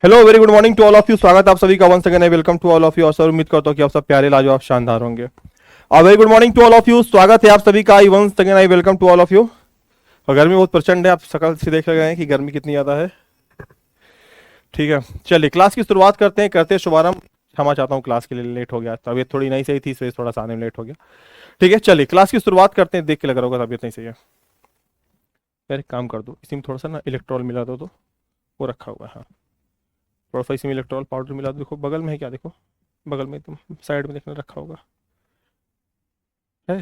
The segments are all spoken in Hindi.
Hello very good morning to all of you. स्वागत है आप सभी का once again. Welcome to all of you. और सर उम्मीद करता हूँ कि आप सब प्यारे लाजवाब शानदार होंगे। और very good morning to all of you. स्वागत है आप सभी का once again. I welcome to all of you. और गर्मी बहुत प्रचंड है, आप सकल से देख रहे हैं कि गर्मी कितनी ज़्यादा है। ठीक है, चलिए क्लास की शुरुआत करते हैं शुभारंभ। क्षमा चाहता हूँ क्लास के लिए लेट हो गया, तबीयत थोड़ी नहीं सही थी इसलिए थोड़ा सा आने में लेट हो गया। ठीक है, चलिए क्लास की शुरुआत करते हैं। देख के लग रहा होगा तबीयत नहीं सही है। यार एक काम कर दो, इसी में थोड़ा सा ना इलेक्ट्रॉल मिला दो तो। वो रखा हुआ है, हाँ। थोड़ा सा इसी में इलेक्ट्रॉल पाउडर मिला दो। देखो बगल में है क्या, देखो बगल में एकदम साइड में देखना रखा होगा। है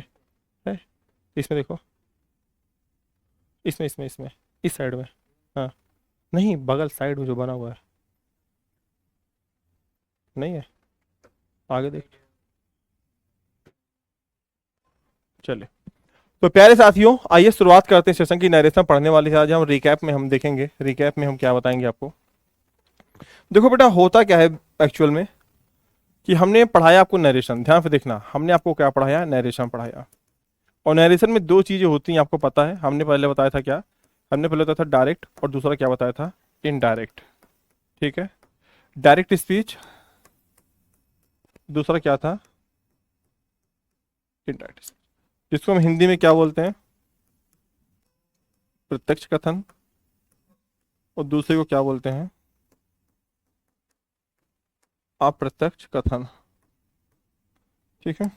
है इसमें देखो, इसमें इस साइड में। हाँ, नहीं बगल साइड में जो बना हुआ है। नहीं है, आगे देख। चलिए, तो प्यारे साथियों आइए शुरुआत करते हैं सेशन की। नरेशन पढ़ने वाले से आज हम रिकैप में हम देखेंगे, रिकैप में हम क्या बताएंगे आपको। देखो बेटा होता क्या है एक्चुअल में कि हमने पढ़ाया आपको नरेशन। ध्यान से देखना, हमने आपको क्या पढ़ाया, नरेशन पढ़ाया। और नरेशन में दो चीजें होती हैं आपको पता है। हमने पहले बताया था क्या, हमने पहले बताया था डायरेक्ट, और दूसरा क्या बताया था, इनडायरेक्ट। ठीक है, डायरेक्ट स्पीच, दूसरा क्या था, इनडायरेक्ट स्पीच, जिसको हम हिंदी में क्या बोलते हैं, प्रत्यक्ष कथन। और दूसरे को क्या बोलते हैं, अप्रत्यक्ष कथन। ठीक है,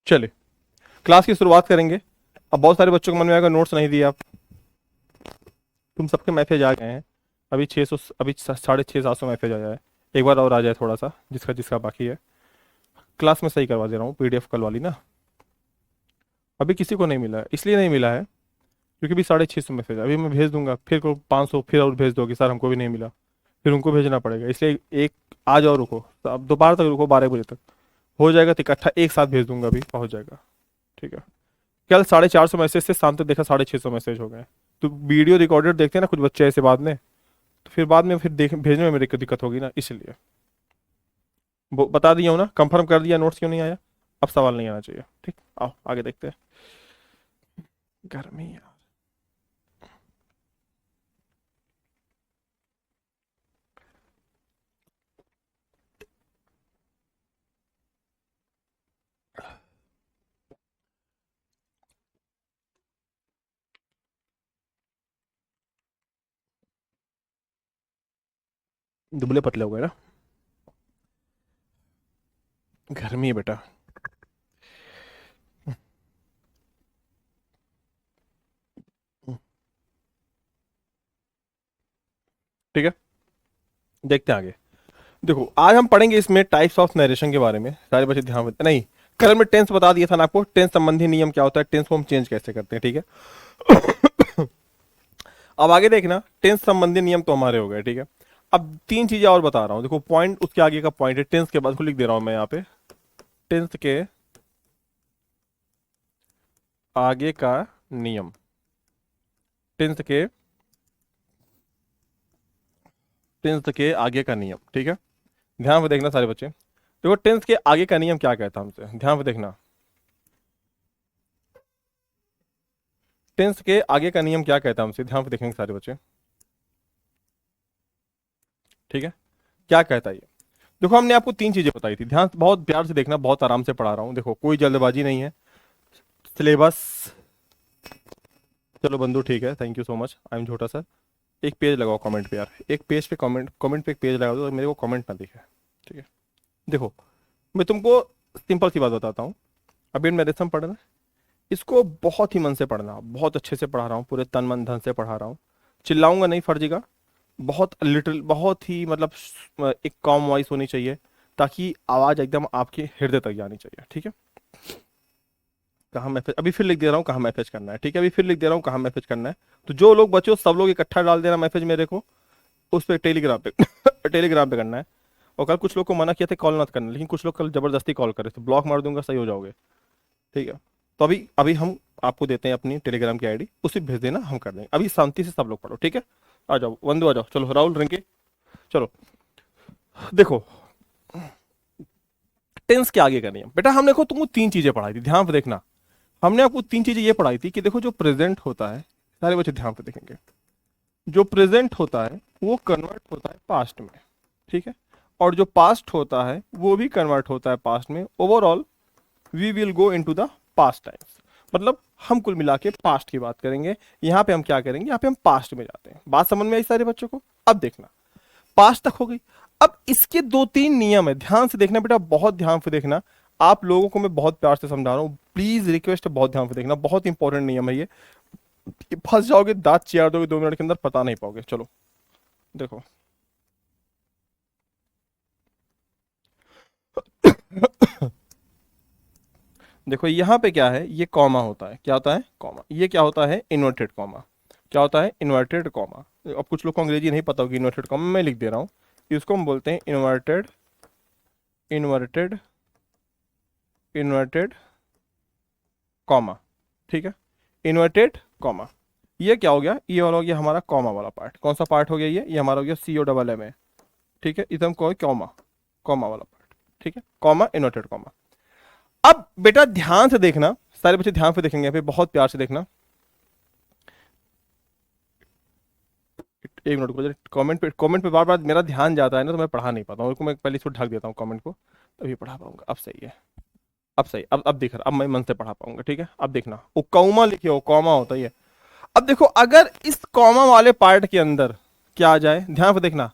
चलिए क्लास की शुरुआत करेंगे। अब बहुत सारे बच्चों को मन में आएगा नोट्स नहीं दिए आप, तुम सबके मैसेज आ गए हैं। अभी 600, अभी 650-700 मैसेज आया है। एक बार और आ जाए थोड़ा सा, जिसका जिसका बाकी है। क्लास में सही करवा दे रहा हूँ, पीडीएफ कल वाली ना। अभी किसी को नहीं मिला है, इसलिए नहीं मिला है क्योंकि अभी 650 मैसेज। अभी मैं भेज दूंगा, फिर को 500 फिर और भेज दोगे सर हमको भी नहीं मिला, फिर उनको भेजना पड़ेगा। इसलिए एक आज और रुको, तो अब दोपहर तक रुको, 12 बजे तक हो जाएगा तो इकट्ठा एक साथ भेज दूंगा, अभी पहुंच जाएगा। ठीक है, कल 450 मैसेज से शाम तक देखा 650 मैसेज हो गए। तो वीडियो रिकॉर्डेड देखते हैं ना कुछ बच्चे ऐसे बाद में, तो फिर बाद में फिर देख भेजने में मेरे को दिक्कत होगी ना, इसलिए बता दिया हूँ ना, कंफर्म कर दिया। नोट्स क्यों नहीं आया, अब सवाल नहीं आना चाहिए। ठीक, आओ आगे देखते हैं। गर्मी यार, दुबले पतले हो गए ना, गर्मी है बेटा। ठीक है, देखते हैं आगे। देखो आज हम पढ़ेंगे इसमें टाइप्स ऑफ नरेशन के बारे में। सारे बच्चे ध्यान नहीं, कल में टेंस बता दिया था ना आपको, टेंस संबंधी नियम क्या होता है, टेंस को हम चेंज कैसे करते हैं। ठीक है, अब आगे देखना, टेंस संबंधी नियम तो हमारे हो गए। ठीक है, अब तीन चीजें और बता रहा हूं। देखो पॉइंट उसके आगे का पॉइंट है, टेंस के बाद को लिख दे रहा हूं मैं यहाँ पे, टेंस के आगे का नियम। टेंस के टेंस के आगे का नियम। ठीक है, ध्यान से देखना सारे बच्चे। देखो टेंस के आगे का नियम क्या कहता है हमसे, ध्यान से देखना। टेंस के आगे का नियम क्या कहता है हमसे, ध्यान से देखेंगे सारे बच्चे। ठीक है, क्या कहता है ये। देखो हमने आपको तीन चीजें बताई थी, ध्यान बहुत प्यार से देखना, बहुत आराम से पढ़ा रहा हूँ। देखो कोई जल्दबाजी नहीं है, सिलेबस। चलो बंधु ठीक है, thank you so much, I am छोटा सर। एक पेज लगाओ कमेंट पे यार, एक पेज पे कमेंट, कमेंट पे एक पेज लगा दो, मेरे को कमेंट ना दिखे। ठीक है, देखो मैं तुमको सिंपल सी बात बताता हूँ। अभी मेडिसिन पढ़ना, इसको बहुत ही मन से पढ़ना, बहुत अच्छे से पढ़ा रहा हूँ, पूरे तन मन धन से पढ़ा रहा हूँ। चिल्लाऊंगा नहीं, फर्जीगा। बहुत लिटिल, बहुत ही मतलब एक कॉम वॉइस होनी चाहिए, ताकि आवाज़ एकदम आपके हृदय तक जानी चाहिए। ठीक है, कहाँ मैसेज, अभी फिर लिख दे रहा हूँ कहाँ मैसेज करना है। ठीक है, अभी फिर लिख दे रहा हूँ कहाँ मैसेज करना है। तो जो लोग बचे हो सब लोग इकट्ठा डाल देना मैसेज मेरे को, उस पर टेलीग्राम पे टेलीग्राम पे करना है। और कल कुछ लोग को मना किया था कॉल मत करना, लेकिन कुछ लोग कल जबरदस्ती कॉल करे तो ब्लॉक मार दूंगा, सही हो जाओगे। ठीक है, तो अभी अभी हम आपको देते हैं अपनी टेलीग्राम की आईडी, उसे भेज देना, हम कर देंगे। अभी शांति से सब लोग पढ़ो। ठीक है, आ जाओ वंदु, आ जाओ, चलो राहुल रिंकी, चलो। देखो टेंस के आगे का नियम। बेटा हमने को तुमको तीन चीजें पढ़ाई थी, ध्यान से देखना। हमने आपको तीन चीजें ये पढ़ाई थी कि देखो जो प्रेजेंट होता है, सारे बच्चे ध्यान से देखेंगे, जो प्रेजेंट होता है वो कन्वर्ट होता है पास्ट में, ठीक है, और जो पास्ट होता है वो भी कन्वर्ट होता है पास्ट में। Overall we will go into the past times, मतलब हम कुल मिला के पास्ट की बात करेंगे। यहाँ पे हम क्या करेंगे, यहाँ पे हम पास्ट में जाते हैं। बात समझ में आई सारे बच्चों को? अब देखना, पास्ट तक हो गई। अब इसके दो तीन नियम है, ध्यान से देखना बेटा, बहुत ध्यान से देखना। आप लोगों को मैं बहुत प्यार से समझा रहा हूँ, प्लीज रिक्वेस्ट है बहुत ध्यान से देखना, बहुत इंपॉर्टेंट नियम है ये। फंस जाओगे, दांत चियार दोगे 2 मिनट के अंदर, पता नहीं पाओगे। चलो देखो देखो यहाँ पे क्या है, ये कॉमा होता है, क्या होता है, कॉमा। ये क्या होता है, इन्वर्टेड कॉमा। क्या होता है, इन्वर्टेड कॉमा। अब कुछ लोग को अंग्रेजी नहीं पता होगी, इन्वर्टेड कॉमा मैं लिख दे रहा हूँ। इसको हम बोलते हैं इन्वर्टेड, इन्वर्टेड, इन्वर्टेड कॉमा, ठीक है, इन्वर्टेड कॉमा। ये क्या हो गया, ये वाला हो गया हमारा कॉमा वाला पार्ट। कौन सा पार्ट हो गया, ये हमारा हो गया COMMA, ठीक है, इसे हम कहो कॉमा, कॉमा वाला पार्ट, ठीक है, कॉमा, इन्वर्टेड कॉमा। अब बेटा ध्यान से देखना, सारे बच्चे ध्यान से देखेंगे, फिर बहुत प्यार से देखना। एक मिनट को, कमेंट पे बार बार मेरा ध्यान जाता है ना, तो मैं पढ़ा नहीं पाता हूँ। मैं पहले इसको ढक देता हूँ कमेंट को, तभी पढ़ा पाऊंगा। अब सही है, अब सही, अब दिख रहा, अब मैं मन से पढ़ा पाऊंगा, ठीक है। अब देखना, वो कौमा लिखे हो, कौमा होता ही है। अब देखो, अगर इस कॉमा वाले पार्ट के अंदर क्या आ जाए, ध्यान से देखना,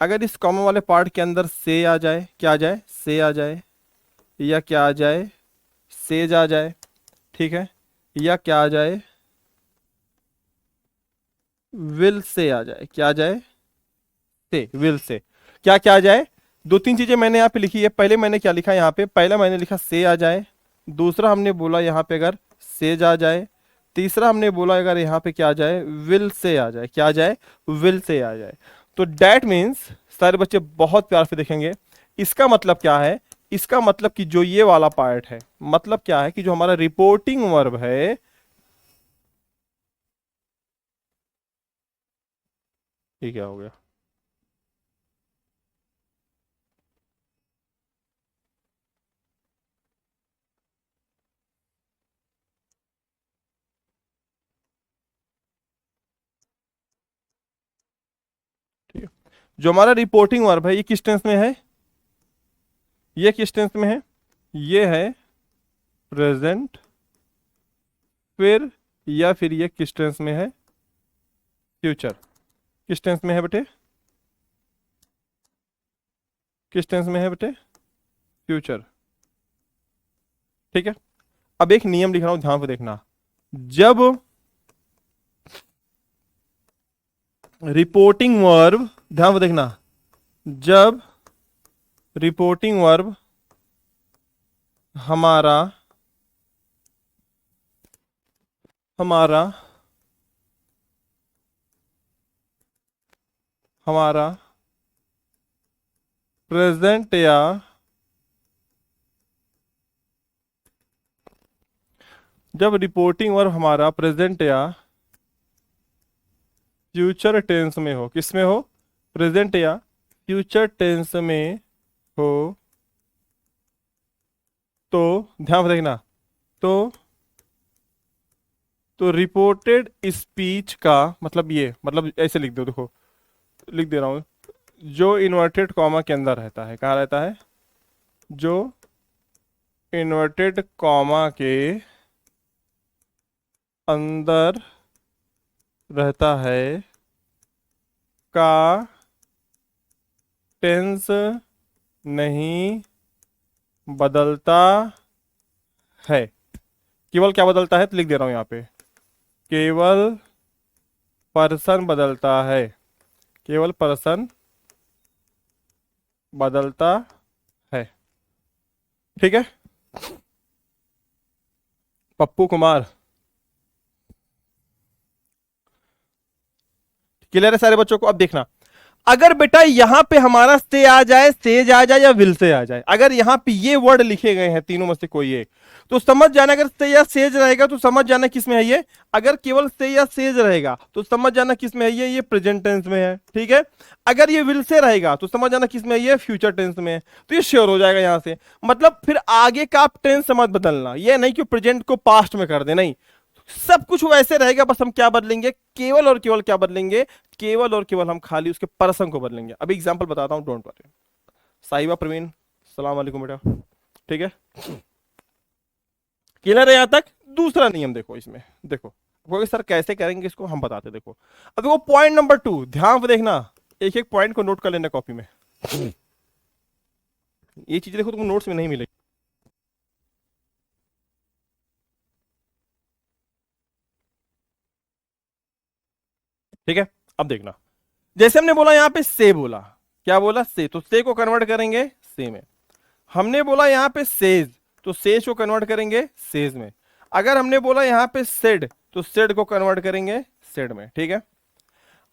अगर इस कॉमा वाले पार्ट के अंदर से आ जाए, क्या आ जाए, से आ जाए, या क्या आ जाए, सेज आ जाए, ठीक है, या क्या आ जाए, विल से आ जाए, क्या आ जाए, से, विल से, क्या क्या आ जाए। दो तीन चीजें मैंने यहाँ पे लिखी है। पहले मैंने क्या लिखा यहाँ पे, पहला मैंने लिखा से आ जाए, दूसरा हमने बोला यहाँ पे अगर सेज आ जाए, तीसरा हमने बोला अगर यहाँ पे क्या आ जाए, विल से आ जाए, क्या आ जाए, विल से आ जाए। तो डैट मीन्स, सारे बच्चे बहुत प्यार से देखेंगे, इसका मतलब क्या है, इसका मतलब कि जो ये वाला पार्ट है, मतलब क्या है कि जो हमारा रिपोर्टिंग वर्ब है, ये क्या हो गया, ठीक है, जो हमारा रिपोर्टिंग वर्ब है ये किस टेंस में है, ये किस टेंस में है, ये है प्रेजेंट, फिर या फिर ये किस टेंस में है, फ्यूचर। किस टेंस में है बेटे, किस टेंस में है बेटे, फ्यूचर, ठीक है। अब एक नियम लिख रहा हूं, ध्यान से देखना, जब रिपोर्टिंग वर्ब, ध्यान से देखना, जब रिपोर्टिंग वर्ब हमारा हमारा हमारा प्रेजेंट या जब रिपोर्टिंग वर्ब हमारा प्रेजेंट या फ्यूचर टेंस में हो, किस में हो, प्रेजेंट या फ्यूचर टेंस में हो, तो ध्यान से देखना, तो रिपोर्टेड स्पीच का मतलब, ये मतलब ऐसे लिख दो, देखो लिख दे रहा हूं, जो इन्वर्टेड कॉमा के अंदर रहता है, कहाँ रहता है, जो इन्वर्टेड कॉमा के अंदर रहता है का टेंस नहीं बदलता है। केवल क्या बदलता है, तो लिख दे रहा हूं यहाँ पे, केवल पर्सन बदलता है, केवल पर्सन बदलता है, ठीक है। पप्पू कुमार, क्लियर है सारे बच्चों को? अब देखना, अगर बेटा यहां पे हमारा से आ जाए, सेज आ जाए या विल से आ जाए, अगर यहां पे ये वर्ड लिखे गए हैं तीनों में से कोई एक, तो समझ जाना अगर से या सेज रहेगा तो समझ जाना किस में है ये। अगर केवल से या सेज रहेगा तो समझ जाना किस में है ये प्रेजेंट टेंस में है, ठीक है। अगर ये विल से रहेगा तो समझ जाना किस में है ये फ्यूचर टेंस में है। तो ये श्योर हो जाएगा यहां से। मतलब फिर आगे का आप टेंस मत बदलना, ये नहीं कि प्रेजेंट को पास्ट में कर दे, नहीं, सब कुछ वैसे रहेगा, बस हम क्या बदलेंगे, केवल और केवल क्या बदलेंगे, केवल और केवल हम खाली उसके पर्सन को बदलेंगे। अभी एग्जांपल बताता हूं, डोंट वरी। साहिबा प्रवीण, सलाम वालेकुम बेटा, ठीक है, क्लियर है यहां तक। दूसरा नियम देखो इसमें, देखो क्योंकि सर कैसे करेंगे इसको हम बताते, देखो अब देखो पॉइंट नंबर 2, ध्यान से देखना, एक एक पॉइंट को नोट कर लेना कॉपी में। ये चीज देखो तुमको नोट्स में नहीं मिलेगी। ठीक है, अब देखना, जैसे हमने बोला यहां पे से बोला, क्या बोला से, तो से को कन्वर्ट करेंगे से में। हमने बोला यहां पे सेज, तो सेज को कन्वर्ट करेंगे सेज में। अगर हमने बोला यहां पे सेड, तो सेड को कन्वर्ट करेंगे सेड में, ठीक है।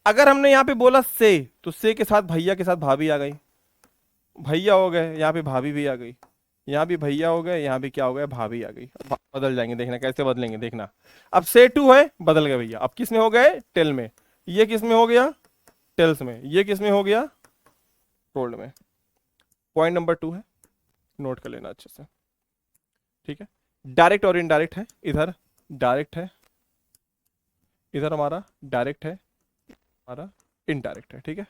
अगर हमने यहां पे बोला से, तो से के साथ भैया के साथ भाभी आ गई, भैया हो गए, यहाँ पे भाभी भी आ गई, यहाँ भी भैया हो गए, यहाँ भी क्या हो गया, भाभी आ गई। अब बदल जाएंगे, देखना कैसे बदलेंगे, देखना। अब से टू है, बदल गए भैया, अब किस में हो गए, टेल में। ये किस में हो गया, टेल्स में। ये किस में हो गया, टोल्ड में। पॉइंट नंबर 2 है, नोट कर लेना अच्छे से, ठीक है। डायरेक्ट और इनडायरेक्ट है, इधर डायरेक्ट है, इधर हमारा डायरेक्ट है, हमारा इनडायरेक्ट है, ठीक है।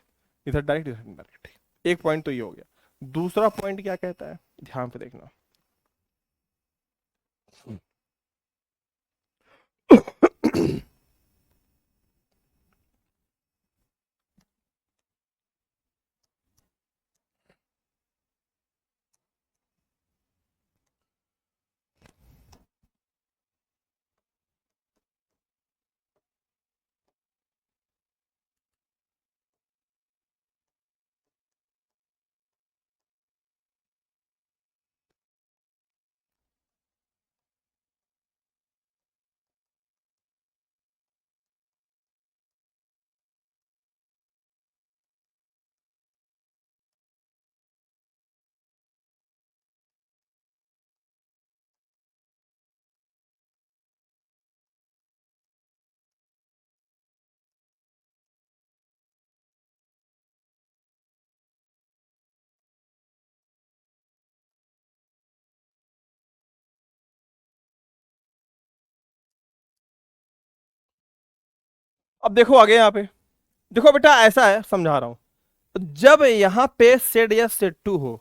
इधर डायरेक्ट, इधर इनडायरेक्ट है। एक पॉइंट तो ये हो गया। दूसरा पॉइंट क्या कहता है, ध्यान पे देखना। अब देखो आगे यहाँ पे, देखो बेटा ऐसा है, समझा रहा हूं। जब यहाँ पे सेड या सेड टू हो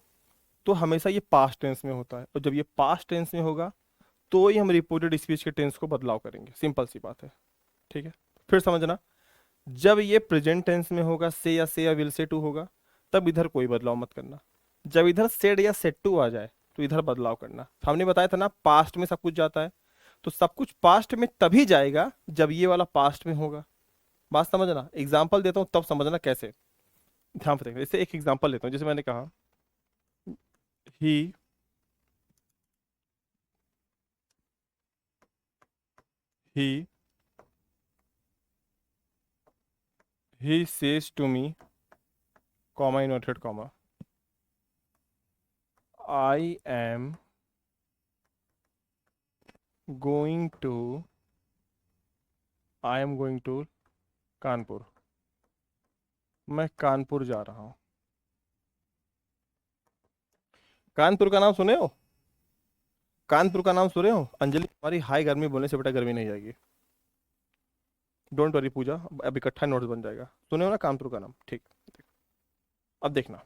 तो हमेशा ये पास्ट टेंस में होता है, और जब ये पास्ट टेंस में होगा तो ही हम रिपोर्टेड स्पीच के टेंस को बदलाव करेंगे, सिंपल सी बात है, ठीक है। फिर समझना, जब ये प्रेजेंट टेंस में होगा, से या विल से टू होगा, तब इधर कोई बदलाव मत करना। जब इधर सेड या सेड टू आ जाए तो इधर बदलाव करना। हमने बताया था ना, पास्ट में सब कुछ जाता है, तो सब कुछ पास्ट में तभी जाएगा जब ये वाला पास्ट में होगा। बात समझना, एग्जाम्पल देता हूं तब समझना कैसे, ध्यान से देखना। जैसे एक एग्जाम्पल लेता हूं, जैसे मैंने कहा ही ही he says to me, comma inverted comma, I am going to Kanpur, मैं कानपुर जा रहा हूं। कानपुर का नाम सुने हो, कानपुर का नाम सुने हो अंजलि, हमारी हाई गर्मी बोलने से बेटा गर्मी नहीं जाएगी, डोंट वरी पूजा, अब इकट्ठा नोट्स बन जाएगा। सुने हो ना कानपुर का नाम, ठीक। अब देखना,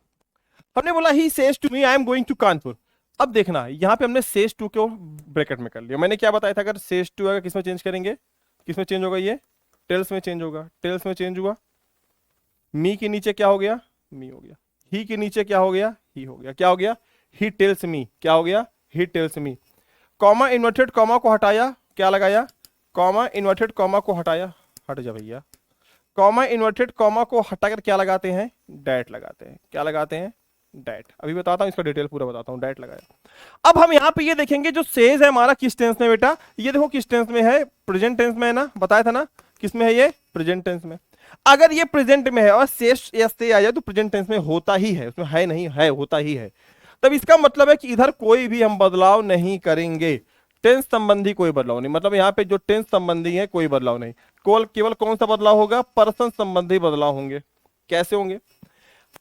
हमने बोला he says to me I am going to Kanpur. अब देखना यहाँ पे हमने सेज टू को ब्रैकेट में कर लिया। मैंने क्या बताया था, अगर सेज टू अगर किसमें चेंज करेंगे, किसमें चेंज होगा, ये टेल्स में चेंज होगा, टेल्स में चेंज हुआ। मी के नीचे क्या हो गया, मी हो गया। ही के नीचे क्या हो गया, ही हो गया। क्या हो गया, ही टेल्स मी, क्या हो गया, he tells me. Comma inverted comma को हटाया, क्या लगाया, कॉमा इन्वर्टेड कॉमा को हटाया, हट जा भैया। कॉमा इन्वर्टेड कॉमा को हटाकर क्या लगाते हैं, डैट लगाते हैं। क्या लगाते हैं, डैट। अभी बताता हूं, इसका डिटेल पूरा बताता हूं, डैट लगाया। अब हम यहां पे ये देखेंगे जो सेज है हमारा किस टेंस में बेटा, ये देखो किस टेंस में है, प्रेजेंट टेंस में है ना, बताया था ना, किस में है ये, प्रेजेंट टेंस में। अगर ये प्रेजेंट में है और शेष या से आ जाए तो प्रेजेंट टेंस में होता ही है, उसमें है नहीं है, होता ही है। तब इसका मतलब है कि इधर कोई भी हम बदलाव नहीं करेंगे, टेंस संबंधी कोई बदलाव नहीं, मतलब यहाँ पे जो टेंस संबंधी है कोई बदलाव नहीं, केवल कौन सा बदलाव होगा, पर्सन संबंधी बदलाव होंगे। कैसे होंगे?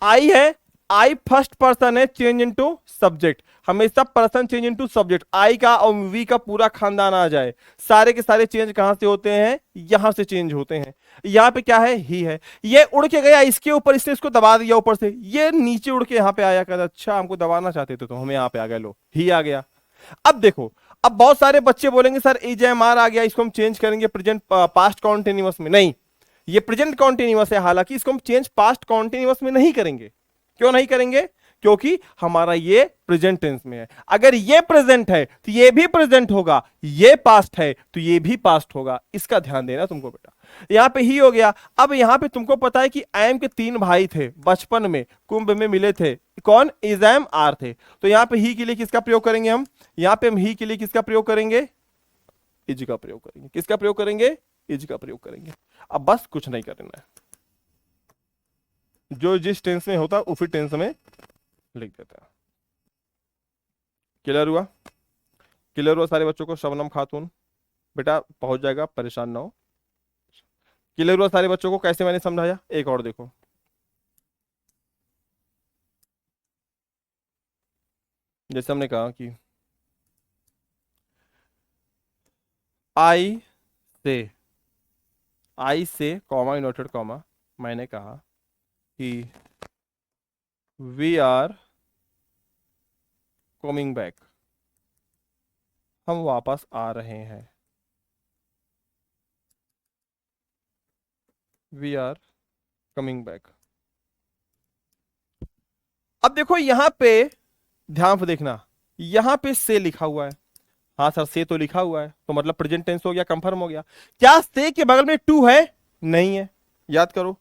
आई है, आई फर्स्ट पर्सन है, चेंज इनटू सब्जेक्ट, हमेशा पर्सन चेंज इनटू सब्जेक्ट, आई का और वी का पूरा खानदान आ जाए, सारे के सारे चेंज कहां से होते हैं, यहां से चेंज होते हैं। यहां पे क्या है, ही है, ये उड़ के गया इसके ऊपर, इसने इसको दबा दिया ऊपर से, ये नीचे उड़ के यहां पे आया, कहता अच्छा हमको दबाना चाहते थे तो हम यहां पे आ गए, लो ही आ गया। अब देखो, अब बहुत सारे बच्चे बोलेंगे सर इज एम आर आ गया, इसको हम चेंज करेंगे प्रेजेंट पास्ट कॉन्टिन्यूअस में, नहीं, ये प्रेजेंट कॉन्टिन्यूअस है, हालांकि इसको हम चेंज पास्ट कॉन्टिन्यूअस में नहीं करेंगे। क्यों नहीं करेंगे? क्योंकि हमारा ये प्रेजेंट टेंस में है। अगर ये प्रेजेंट है तो ये भी प्रेजेंट होगा, ये पास्ट है तो ये भी पास्ट होगा, इसका ध्यान देना तुमको बेटा। यहां पे ही हो गया। अब यहां पे तुमको पता है कि एम के 3 भाई थे, बचपन में कुंभ में मिले थे, कौन, इजैम आर थे। तो यहां पे ही के लिए किसका प्रयोग करेंगे हम, यहां पे हम ही के लिए किसका प्रयोग करेंगे, इज का प्रयोग करेंगे। किसका प्रयोग करेंगे, इज का प्रयोग करेंगे। अब बस कुछ नहीं करना है, जो जिस टेंस में होता है उसी टेंस में लिख देता है। क्लियर हुआ? क्लियर हुआ सारे बच्चों को? शबनम खातून बेटा पहुंच जाएगा, परेशान ना हो। क्लियर हुआ सारे बच्चों को कैसे मैंने समझाया? एक और देखो, जैसे हमने कहा कि आई से, आई से कॉमा इनवर्टेड कॉमा, मैंने कहा कि वी आर कमिंग बैक, हम वापस आ रहे हैं, वी आर कमिंग बैक। अब देखो यहां पे ध्यान से देखना, यहां पे से लिखा हुआ है, हाँ सर से तो लिखा हुआ है, तो मतलब प्रेजेंट टेंस हो गया, कंफर्म हो गया। क्या से के बगल में टू है? नहीं है। याद करो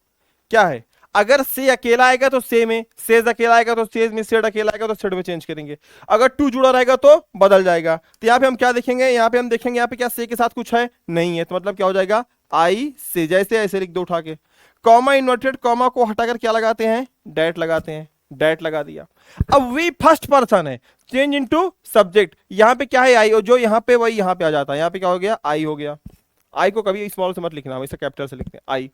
क्या है, अगर से अकेला आएगा तो से में, सेज अकेला आएगा तो सेज में, सेड अकेला आएगा तो सेड में चेंज करेंगे। अगर टू जुड़ा रहेगा तो बदल जाएगा। तो यहाँ पे हम क्या देखेंगे, यहाँ पे हम देखेंगे यहाँ पे क्या से के साथ कुछ है, नहीं है, तो मतलब क्या हो जाएगा, आई से, जैसे ऐसे लिख दो उठा के। कॉमा इन्वर्टेड कॉमा को हटाकर क्या लगाते हैं, डैट लगाते हैं, डैट लगा दिया। अब वी फर्स्ट पर्सन है, चेंज इनटू सब्जेक्ट, यहाँ पे क्या है, आई, और जो यहाँ पे वही यहाँ पे आ जाता है, यहाँ पे क्या हो गया, आई हो गया। आई को कभी स्मॉल से मत लिखना, हमेशा कैपिटल से लिखते हैं, आई।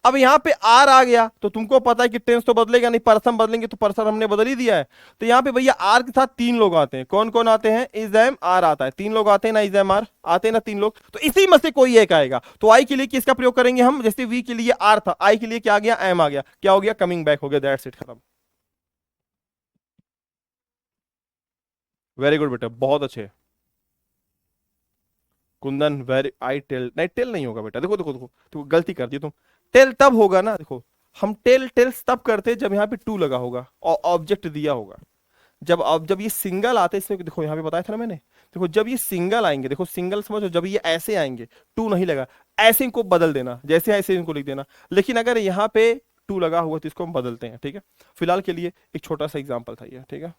अब यहां पे आर आ गया, तो तुमको पता है कि टेंस तो बदलेगा नहीं, पर्सन बदलेंगे, तो पर्सन हमने बदल ही दिया है। तो यहाँ पे भैया आर के साथ 3 लोग आते हैं, कौन कौन आते हैं, इजैम आर आता है, 3 लोग आते हैं ना, इजैम आर आते हैं ना 3 लोग, तो इसी में से कोई एक आएगा। तो आई के लिए किसका प्रयोग करेंगे हम, जैसे वी के लिए आर था, आई के लिए क्या आ गया, एम आ गया, क्या हो गया, कमिंग बैक हो गया, दैट्स इट, खत्म। वेरी गुड बेटा, बहुत अच्छे। कुंदन वेरी, आई टेल, नहीं टेल नहीं होगा बेटा, देखो देखो देखो, तो गलती कर दी तुम, टेल तब होगा ना, देखो हम टेल्स तब करते जब यहाँ पे टू लगा होगा और ऑब्जेक्ट दिया होगा। जब अब जब ये सिंगल आते, इसमें देखो यहाँ पे बताया था ना मैंने, देखो जब ये सिंगल आएंगे, देखो सिंगल समझो, जब ये ऐसे आएंगे, टू नहीं लगा, ऐसे इनको बदल देना, जैसे ऐसे इनको लिख देना। लेकिन अगर यहाँ पे टू लगा हुआ तो इसको हम बदलते हैं, ठीक है। फिलहाल के लिए एक छोटा सा एग्जाम्पल था ये, ठीक है।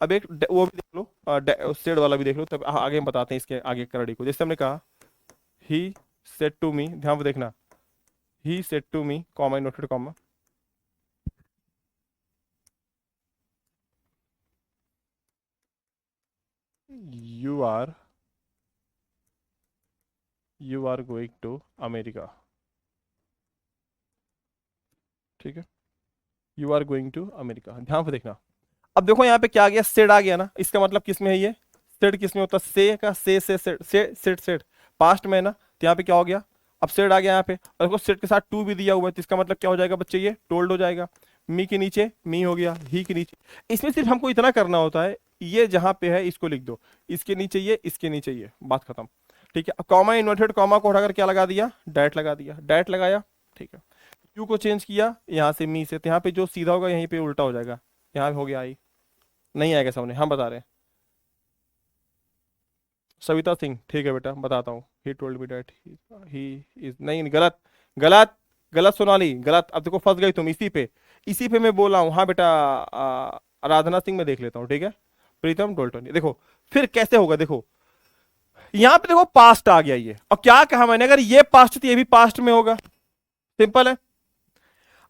अब एक वो भी देख लो, सेड वाला भी देख लो, तब आगे हम बताते हैं इसके आगे करड़ी को। जैसे हमने कहा ही सेड टू मी, ध्यान से देखना, he said to me comma inverted comma, you are going to America, ठीक है, you are going to America, ध्यान से देखना। अब देखो यहाँ पे क्या आ गया, सेड आ गया ना, इसका मतलब किस में है ये, सेड किस में होता है, से का से सेड, सेड सेड पास्ट में है ना, तो यहाँ पे क्या हो गया, अब सेड आ गया यहाँ पे, और देखो सेड के साथ टू भी दिया हुआ है, तो इसका मतलब क्या हो जाएगा बच्चे, ये टोल्ड हो जाएगा। मी के नीचे मी हो गया, ही के नीचे, इसमें सिर्फ हमको इतना करना होता है, ये जहां पे है इसको लिख दो, इसके नीचे ये, इसके नीचे ये, बात खत्म, ठीक है। अब कॉमा इन्वर्टेड कॉमा को हटाकर क्या लगा दिया, डैट लगा दिया, डैट लगाया, ठीक है। यू को चेंज किया यहाँ से मी से, तो यहाँ पे जो सीधा होगा यहीं पे उल्टा हो जाएगा, यहाँ हो गया आई, नहीं आएगा सामने, हम बता रहे हैं। सविता सिंह, ठीक है बेटा बताता हूँ, he told me that he is, नहीं गलत, गलत गलत सोनाली, गलत। अब देखो फंस गई तुम, इसी पे मैं बोल रहा हूँ, हाँ बेटा राधना सिंह में देख लेता हूँ, ठीक है। प्रीतम डोल्टन, देखो फिर कैसे होगा, देखो यहाँ पे देखो पास्ट आ गया ये, और क्या कहा मैंने, अगर ये पास्ट तो ये भी पास्ट में होगा, सिंपल है।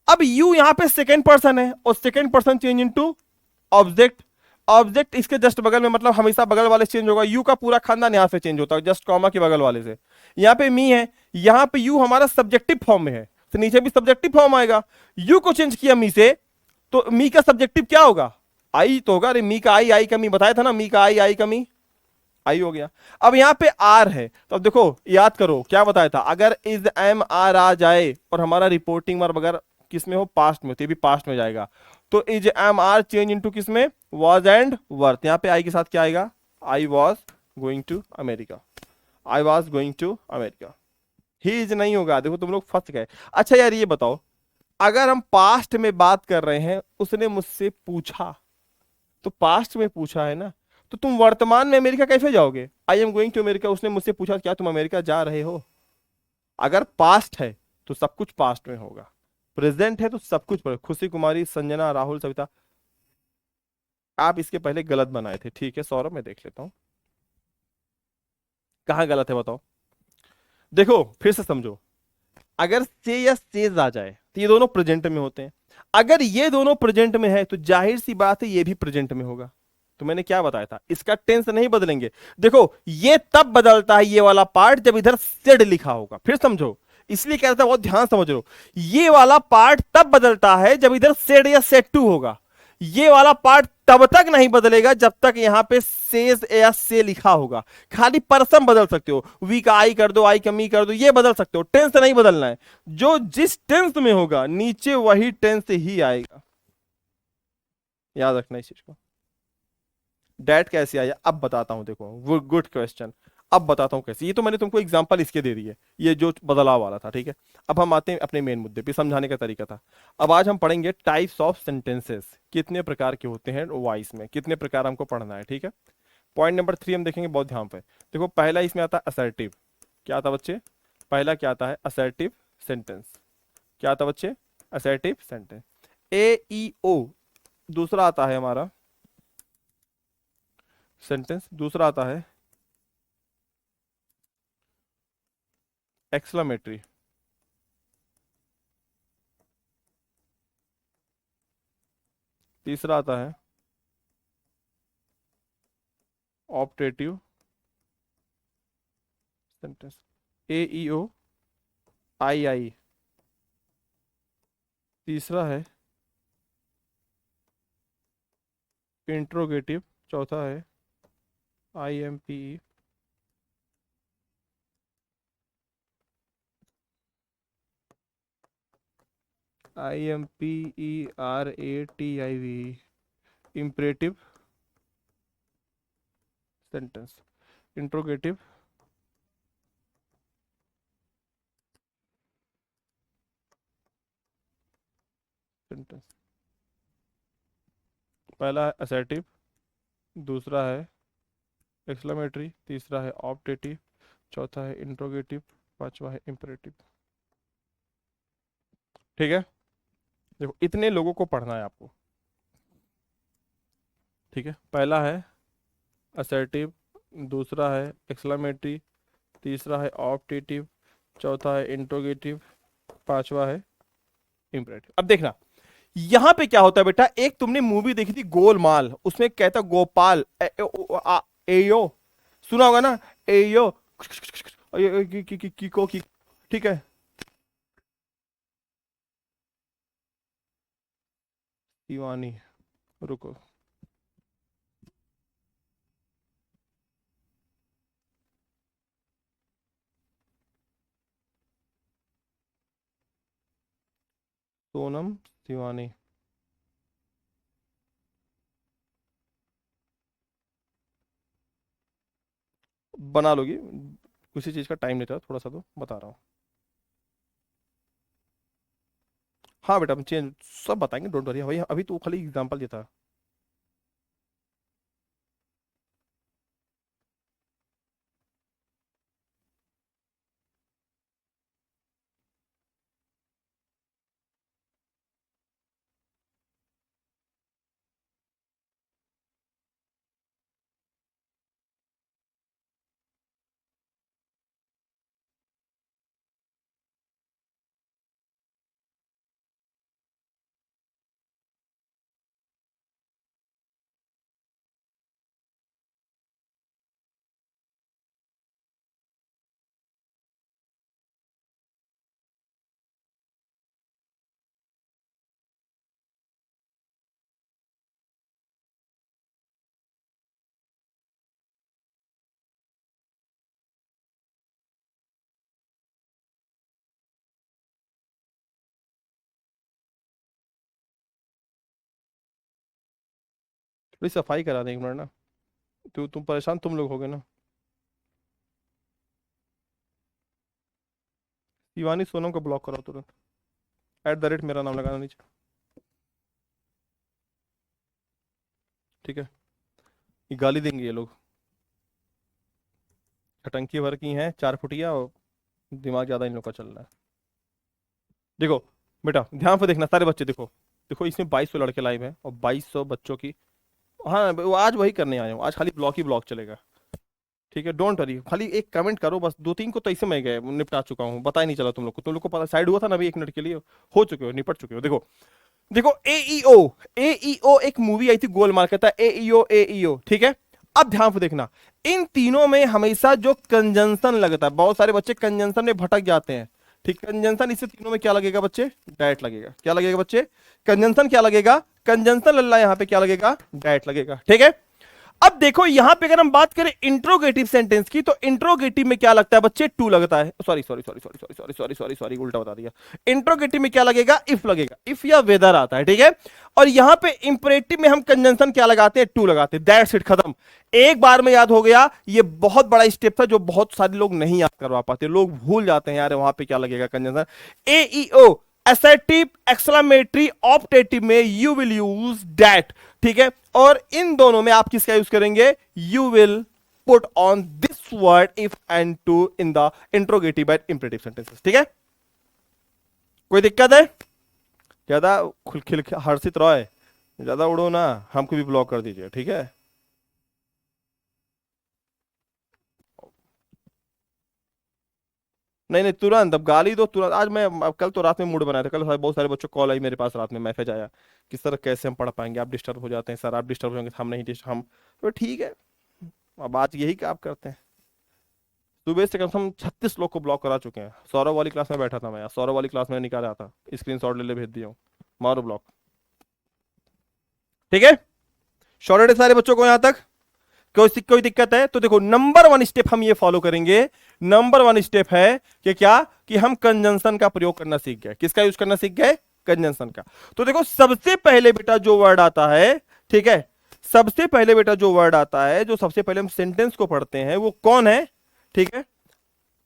अब यू यहां पे सेकेंड पर्सन है और second person change into object. Object इसके जस्ट बगल में, मतलब हमेशा बगल वाले से चेंज होगा। यू का पूरा खानदान यहां से चेंज होता है, जस्ट कॉमा के बगल वाले से। यहां पे मी है, यहां पे यू हमारा सब्जेक्टिव फॉर्म में है, तो नीचे भी सब्जेक्टिव फॉर्म आएगा। यू को चेंज किया मी से, तो मी का सब्जेक्टिव क्या होगा? आई तो होगा। अरे मी का आई, आई का मी बताया था ना, मी का आई, आई का मी, आई हो गया। अब यहां पे आर है, तो अब देखो याद करो क्या बताया था, अगर इज एम आर आ जाए और हमारा रिपोर्टिंग वर्ब अगर किस में हो, पास्ट में, तो ये भी पास्ट में जाएगा। तो is am are change into किस में, वॉज एंड वर्थ। यहां पे आई के साथ क्या आएगा, I was going to America, I was going to America. He is नहीं होगा, देखो तुम लोग फंस गए। अच्छा यार ये बताओ, अगर हम पास्ट में बात कर रहे हैं, उसने मुझसे पूछा, तो पास्ट में पूछा है ना, तो तुम वर्तमान में अमेरिका कैसे जाओगे? I am going to America, उसने मुझसे पूछा क्या तुम अमेरिका जा रहे हो? अगर पास्ट है तो सब कुछ पास्ट में होगा, प्रेजेंट है तो सब कुछ खुशी कुमारी, संजना, राहुल, सविता, आप इसके पहले गलत बनाए थे। ठीक है सौरभ, मैं देख लेता हूं कहां गलत है, बताओ। देखो फिर से समझो, अगर से या सेज आ जाए तो ये दोनों प्रेजेंट में होते हैं। अगर ये दोनों प्रेजेंट में है तो जाहिर सी बात है ये भी प्रेजेंट में होगा। तो मैंने क्या बताया था, इसका टेंस नहीं बदलेंगे। देखो ये तब बदलता है ये वाला पार्ट जब इधर सेड लिखा होगा, फिर समझो, इसलिए कहता है बहुत ध्यान समझ लो। ये वाला पार्ट तब बदलता है जब इधर सेड या सेड टू होगा। ये वाला पार्ट तब तक नहीं बदलेगा जब तक यहां पे सेज या से लिखा होगा। खाली पर्सन बदल सकते हो, वी का आई कर दो, आई का मी कर दो, ये बदल सकते हो, टेंस नहीं बदलना है। जो जिस टेंस में होगा नीचे वही टेंस ही आएगा, याद रखना इस चीज को। डैट कैसे आया अब बताता हूं, देखो वो गुड क्वेश्चन। अब बताता हूं कैसे, ये तो मैंने तुमको एग्जांपल इसके दे दिए, ये जो बदलाव वाला था, ठीक है। अब हम आते हैं अपने मेन मुद्दे पे, समझाने का तरीका था। अब आज हम पढ़ेंगे टाइप्स ऑफ सेंटेंसेस, कितने प्रकार के होते हैं वॉइस में, कितने प्रकार हमको पढ़ना है, ठीक है। पॉइंट नंबर 3 हम देखेंगे बहुत ध्यान पे। देखो पहला इसमें आता है असर्टिव। क्या आता बच्चे? पहला क्या आता है, असर्टिव सेंटेंस। क्या आता बच्चे? Assertive sentence. ए ई ओ दूसरा आता है हमारा सेंटेंस, दूसरा आता है एक्सक्लेमेटरी। तीसरा आता है ऑप्टेटिव सेंटेंस, ए ई ओ आई आई। तीसरा है इंट्रोगेटिव। चौथा है I M P E. I M P E R A T I V, imperative sentence, interrogative sentence. पहला है असर्टिव, दूसरा है एक्सक्लेमेटरी, तीसरा है ऑप्टेटिव, चौथा है इंट्रोगेटिव, पांचवा है इम्परेटिव। ठीक है, देखो इतने लोगों को पढ़ना है आपको, ठीक है। पहला है असर्टिव, दूसरा है एक्सक्लेमेटरी, तीसरा है ऑप्टेटिव, चौथा है इंट्रोगेटिव, पांचवा है इम्परेटिव। अब देखना यहां पे क्या होता है बेटा, एक तुमने मूवी देखी थी गोलमाल, उसमें कहता गोपाल एयो, सुना होगा ना, एयो की, ठीक है। दीवानी, रुको, सोनम दीवानी, बना लोगी, किसी चीज का टाइम लेता है थोड़ा सा, तो बता रहा हूँ। हाँ बेटा हम चेंज सब बताएंगे, डोंट वरी भाई, अभी तो खाली एग्जांपल देता है। थोड़ी सफाई करा दें एक मिनट ना। तुम परेशान तुम लोग हो गए ना। शिवानी सोनम को ब्लॉक करो तुरंत। @ मेरा नाम लगाना नीचे। ठीक है, ये गाली देंगे ये लोग। खटंकी भर की हैं 4 फुटिया, और दिमाग ज्यादा इन लोग का चल रहा है। देखो बेटा, ध्यान से देखना सारे बच्चे, देखो देखो इसमें 2200 लड़के लाइव हैं और 2200 बच्चों की। हाँ वो आज वही करने आया हूँ, आज खाली ब्लॉक ही ब्लॉक चलेगा। ठीक है, डोंट वरी, खाली एक कमेंट करो बस। 2-3 को तो ऐसे मैं गए निपटा चुका हूँ, पता ही नहीं चला तुम लोग को पता साइड हुआ था ना अभी 1 मिनट के लिए। हो चुके हो, निपट चुके हो। देखो देखो, ए ई ओ एक मूवी आई थी गोलमाल, कहता है ए ई ओ, ठीक है। अब ध्यान से देखना, इन तीनों में हमेशा जो कंजंक्शन लगता है, बहुत सारे बच्चे कंजंक्शन में भटक जाते हैं। ठीक, कंजंक्शन इससे तीनों में क्या लगेगा बच्चे? डायट लगेगा। क्या लगेगा बच्चे? कंजंक्शन क्या लगेगा? कंजंक्शन लल्ला, यहां पे क्या लगेगा? डायट लगेगा। ठीक है, अब देखो यहां पे अगर हम बात करें इंट्रोगेटिव सेंटेंस की, तो इंट्रोगेटिव में क्या लगता है बच्चे? टू लगता है। Sorry sorry sorry sorry sorry sorry sorry sorry sorry, उल्टा बता दिया। इंट्रोगेटिव में क्या लगेगा? इफ लगेगा, इफ या वेदर आता है। ठीक है, और यहां पे इंपरेटिव में हम कंजंक्शन क्या लगाते हैं? टू लगाते हैं। दैट्स इट, खत्म। एक बार में याद हो गया। ये बहुत बड़ा स्टेप था जो बहुत सारे लोग नहीं याद करवा पाते, लोग भूल जाते हैं यार वहां पे क्या लगेगा कंजंक्शन। ए ई ओ, असर्टिव, एक्सक्लेमेटरी, ऑप्टेटिव में यू विल यूज दैट। ठीक है, और इन दोनों में आप किसका यूज करेंगे? You will put on this word if and to in the interrogative and imperative sentences. ठीक है, कोई दिक्कत है? ज्यादा खिल हर्षित रॉय, ज्यादा उड़ो ना, हमको भी ब्लॉक कर दीजिए। ठीक है, नहीं नहीं, तुरंत अब गाली दो तुरंत। आज मैं अब कल तो रात में मूड बनाया था, कल बहुत सारे बच्चों कॉल आई मेरे पास, रात में मैसेज आया कि सर कैसे हम पढ़ पाएंगे, आप डिस्टर्ब हो जाते हैं सर, आप डिस्टर्ब हो जाएंगे, हम नहीं हम। तो ठीक है, अब आज यही काम करते हैं। सुबह से कम से कम 36 लोग को ब्लॉक करा चुके हैं। सौरभ वाली क्लास में बैठा था मैं, सौरभ वाली क्लास में निकाला था, स्क्रीन शॉट ले भेज दिया हूँ। मारो ब्लॉक। ठीक है, शॉर्टेड सारे बच्चों को यहां तक। कोई दिक्कत है तो देखो, नंबर 1 स्टेप हम ये फॉलो करेंगे। नंबर 1 स्टेप है कि क्या? कि हम कंजंक्शन का प्रयोग करना सीख गए। किसका यूज करना सीख गए? कंजंक्शन का। तो देखो सबसे पहले बेटा जो वर्ड आता है, ठीक है, सबसे पहले बेटा जो वर्ड आता है, जो सबसे पहले हम सेंटेंस को पढ़ते हैं, वो कौन है? ठीक है,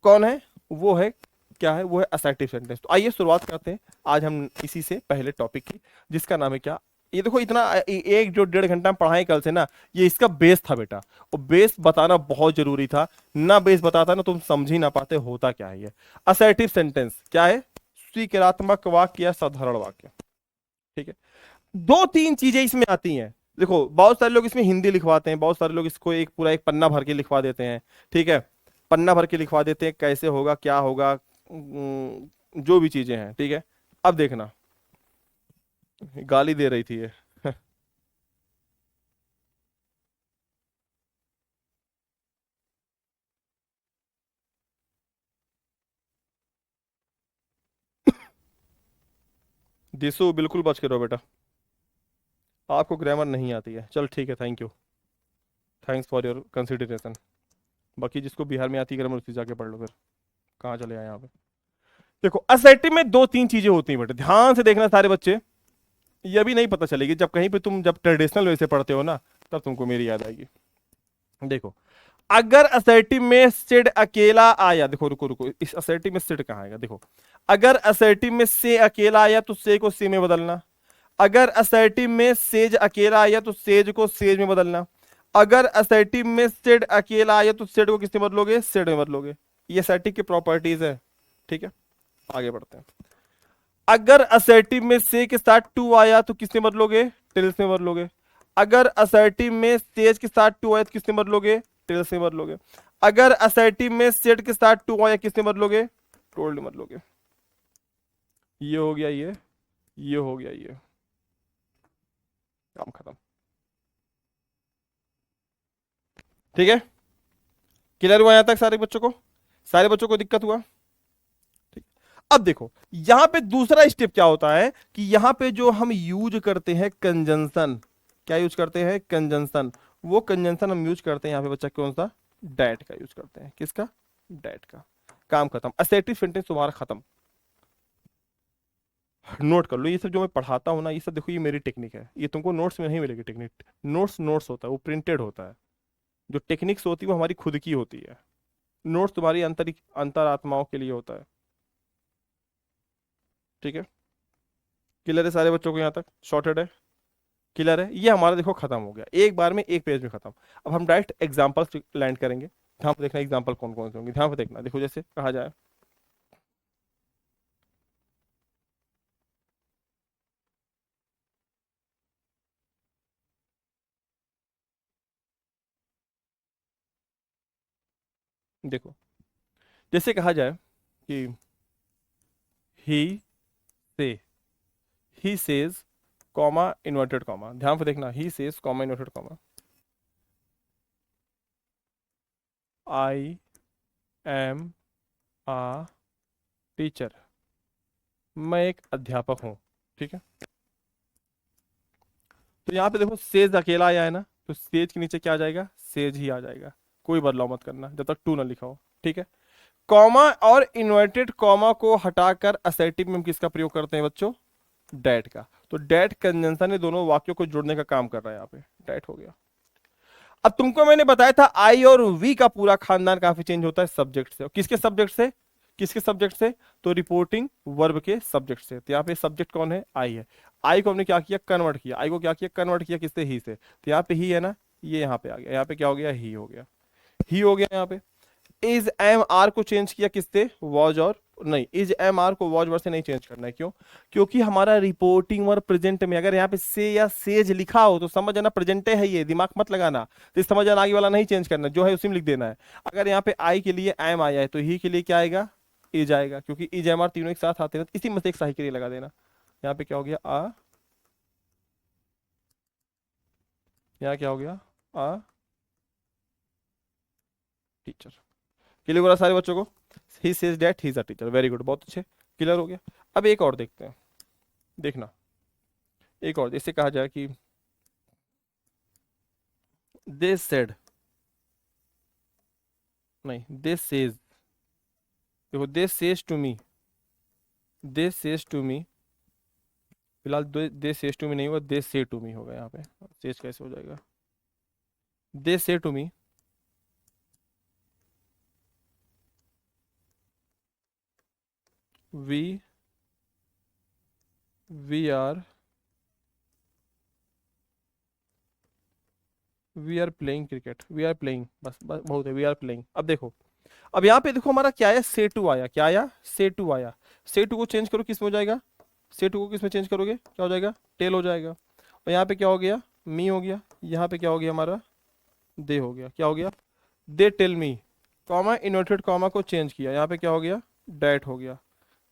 कौन है? वो है, क्या है? वो है असर्टिव सेंटेंस। तो आइए शुरुआत करते हैं आज हम इसी से पहले टॉपिक की, जिसका नाम है क्या? ये देखो इतना 1 जो 1.5 घंटा हम पढ़ाए कल से ना, ये इसका बेस था बेटा, और बेस बताना बहुत जरूरी था। ना बेस बताता ना तुम समझ ही ना पाते होता क्या है ये। असर्टिव सेंटेंस क्या है? स्वीकारात्मक वाक्य या साधारण वाक्य। ठीक है, 2-3 चीजें इसमें आती हैं। देखो बहुत सारे लोग इसमें हिंदी लिखवाते हैं, बहुत सारे लोग इसको एक पूरा एक पन्ना भर के लिखवा देते हैं। ठीक है, पन्ना भर के लिखवा देते हैं, कैसे होगा क्या होगा, जो भी चीजें हैं। ठीक है, अब देखना, गाली दे रही थी ये। दिसु बिल्कुल बच के रहो बेटा, आपको ग्रामर नहीं आती है। चल ठीक है, thank you, thanks for your consideration. बाकी जिसको बिहार में आती है ग्रामर, उसी जाके पढ़ लो फिर। कहाँ चले आए यहाँ पे? देखो असर्टिव में 2-3 चीजें होती हैं बेटा, ध्यान से देखना सारे बच्चे। ये भी नहीं पता चलेगी जब कहीं पे तुम जब ट्रेडिशनल वे से पढ़ते हो ना, तब तुमको मेरी याद आएगी। देखो, अगर असर्टिव में सिड अकेला आया, देखो रुको रुको, इस असर्टिव में सिड कहाँ आएगा? देखो, अगर असर्टिव में से अकेला आया तो से को से में बदलना। अगर असर्टिव में सेज अकेला आया तो सेज को सेज में बदलना। अगर असर्टिव में सिड अकेला आया तो सिड को किसमें बदलोगे? सिड में बदलोगे। ये असर्टिव की प्रॉपर्टीज है। ठीक है, आगे बढ़ते हैं। अगर असर्टिव में से के साथ टू आया तो किसमें बदलोगे? टेल्स में बदलोगे। अगर असर्टिव में सेज के साथ टू आया तो किसमें बदलोगे? टेल्स में बदलोगे। अगर असर्टिव में सेड के साथ टू आया किसमें बदलोगे? टोल्ड में बदलोगे। ये हो गया ये हो गया ये, काम खत्म। ठीक है, क्लियर हुआ यहां तक सारे बच्चों को? सारे बच्चों को दिक्कत हुआ? ठीक, अब देखो यहां पे दूसरा स्टेप क्या होता है कि यहां पे जो हम यूज करते हैं कंजंक्शन, क्या यूज करते हैं? कंजंक्शन। वो कंजंक्शन हम यूज करते हैं यहां पे बच्चा, कौन सा? डैट का यूज करते हैं। किसका? डैट का। काम खत्म, असर्टिव सेंटेंस तुम्हारा खत्म। नोट कर लो, ये सब जो मैं पढ़ाता हूँ ना, ये सब देखो, ये मेरी टेक्निक है, ये तुमको नोट्स में नहीं मिलेगी टेक्निक। नोट्स नोट्स होता है, वो प्रिंटेड होता है। जो टेक्निक्स होती है वो हमारी खुद की होती है। नोट्स तुम्हारी अंतरात्माओं के लिए होता है। ठीक है। क्लियर है सारे बच्चों को यहाँ तक? शॉर्टेड है? क्लियर है? ये हमारा देखो खत्म हो गया, एक बार में एक पेज में खत्म। अब हम डायरेक्ट एग्जाम्पल्स लैंड करेंगे। ध्यान पे देखना एग्जाम्पल कौन कौन से होंगे, ध्यान पे देखना। देखो जैसे कहा जाए, देखो जैसे कहा जाए कि he say, he says comma inverted comma, ध्यान पे देखना, he says comma inverted comma, I am a teacher, मैं एक अध्यापक हूँ। ठीक है। तो यहाँ पे देखो सेज अकेला आया है ना, तो सेज के नीचे क्या आ जाएगा? सेज ही आ जाएगा। कोई बदलाव मत करना जब तक टू ना लिखा हो। ठीक है। कॉमा और इन्वर्टेड कॉमा को हटाकर असर्टिव में हम किसका प्रयोग करते हैं बच्चों? डैट का। तो डैट कंजंक्शन ने दोनों वाक्यों को जोड़ने का काम कर रहा है, यहाँ पे डैट हो गया। अब तुमको मैंने बताया था आई और वी का पूरा खानदान काफी चेंज होता है सब्जेक्ट से। किसके सब्जेक्ट से? किसके सब्जेक्ट से? तो रिपोर्टिंग वर्ब के सब्जेक्ट से। तो यहाँ पे सब्जेक्ट कौन है? आई है। आई को हमने क्या किया? कन्वर्ट किया। आई को क्या किया? कन्वर्ट किया किससे? ही से। तो यहाँ पे ही है ना, ये यहाँ पे आ गया, यहाँ पे क्या हो गया? ही हो गया। ही हो गया यहाँ पे। इज एम आर को चेंज किया किससे? वॉज और नहीं, इज एम आर को वॉज वर्ड से नहीं चेंज करना है। क्यों? क्योंकि हमारा रिपोर्टिंग वर्ब प्रेजेंट में अगर यहाँ पे से या सेज लिखा हो तो समझ जाना प्रेजेंट है, ये दिमाग मत लगाना। तो इस समझ जाना, आगे वाला नहीं चेंज करना, जो है उसी में लिख देना है। अगर यहाँ पे आई के लिए एम आया है तो ही के लिए क्या आएगा? इज आएगा, क्योंकि इज एम आर तीनों एक साथ आते हैं। तो इसी में से एक सही के लिए लगा देना। यहाँ पे क्या हो गया? आ, यहाँ क्या हो गया? आ टीचर। क्लियर हो रहा सारे बच्चों को? He says that he is a teacher. Very good, बहुत अच्छे। क्लियर हो गया। अब एक और देखते हैं, देखना। एक और जैसे कहा जाए कि दे सेड, नहीं दे सेज, देखो they says to me, they says to me, फिलहाल दे सेज टू मी नहीं हुआ, दे से टू मी होगा। यहाँ पे सेज कैसे हो जाएगा? They say to me, we we are we are playing cricket, we are playing, बस बस बहुत है, वी आर प्लेइंग। अब देखो, अब यहाँ पे देखो हमारा क्या आया? से टू आया। क्या आया? से टू आया। से टू को चेंज करो, किस में हो जाएगा? से टू को किस में चेंज करोगे? क्या हो जाएगा? टेल हो जाएगा। और यहाँ पे क्या हो गया? मी हो गया। यहाँ पे क्या हो गया हमारा? दे हो गया। क्या हो गया? They tell me, comma inverted comma को चेंज किया, यहाँ पे क्या हो गया? डैट हो गया।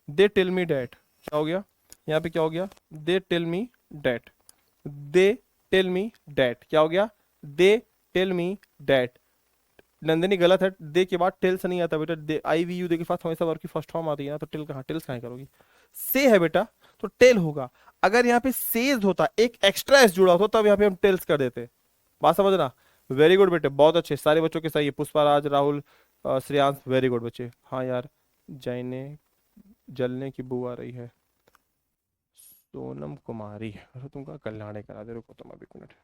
दे टेल मी डैट, क्या हो गया? यहाँ पे क्या हो गया? They tell me that. They tell me that, क्या हो गया? They tell me that. Nandini गलत है, दे के बाद टेल से नहीं आता बेटा। दे आई वी यू दे के साथ हमेशा वर्ब की फर्स्ट फॉर्म आती है ना, तो टेल कहाँ? टेल्स कहाँ करोगी? से है बेटा, तो टेल होगा। अगर यहाँ पे सेज होता, एक एक्स्ट्रा एस जुड़ा होता, तब यहाँ पे हम टेल्स कर देते। बात समझना? वेरी गुड बेटे, बहुत अच्छे, सारे बच्चों के सही है। पुष्पा राज, राहुल, श्रेयांश, वेरी गुड बच्चे। हाँ यार, जाने जलने की बू आ रही है। सोनम कुमारी, अरे तुमका कल्याण करा दे, रुको तुम अभी एक मिनट।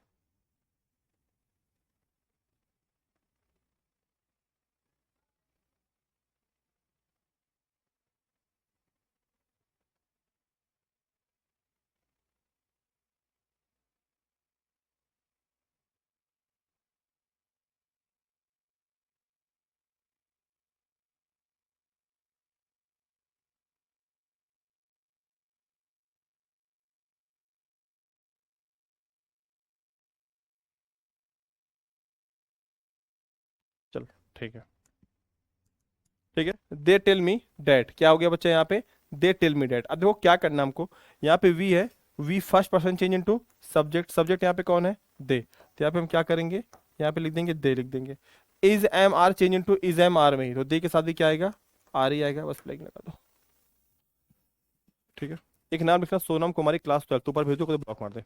चलो ठीक है। ठीक है, दे टेल मी डैट, क्या हो गया बच्चा यहाँ पे? They tell me that. अब देखो क्या करना हमको, यहाँ पे वी है, we first person change into subject, subject यहाँ पे कौन है? दे। तो यहाँ पे हम क्या करेंगे? यहाँ पे लिख देंगे दे, लिख देंगे। Is am are change into is am are में ही, तो दे के साथ भी क्या आएगा? आर ही आएगा, बस लाइक लगा दो। ठीक है। एक नाम लिखना, सोनम कुमारी, क्लास 12, तू ऊपर भेज दो, कोई ब्लॉक मार दे।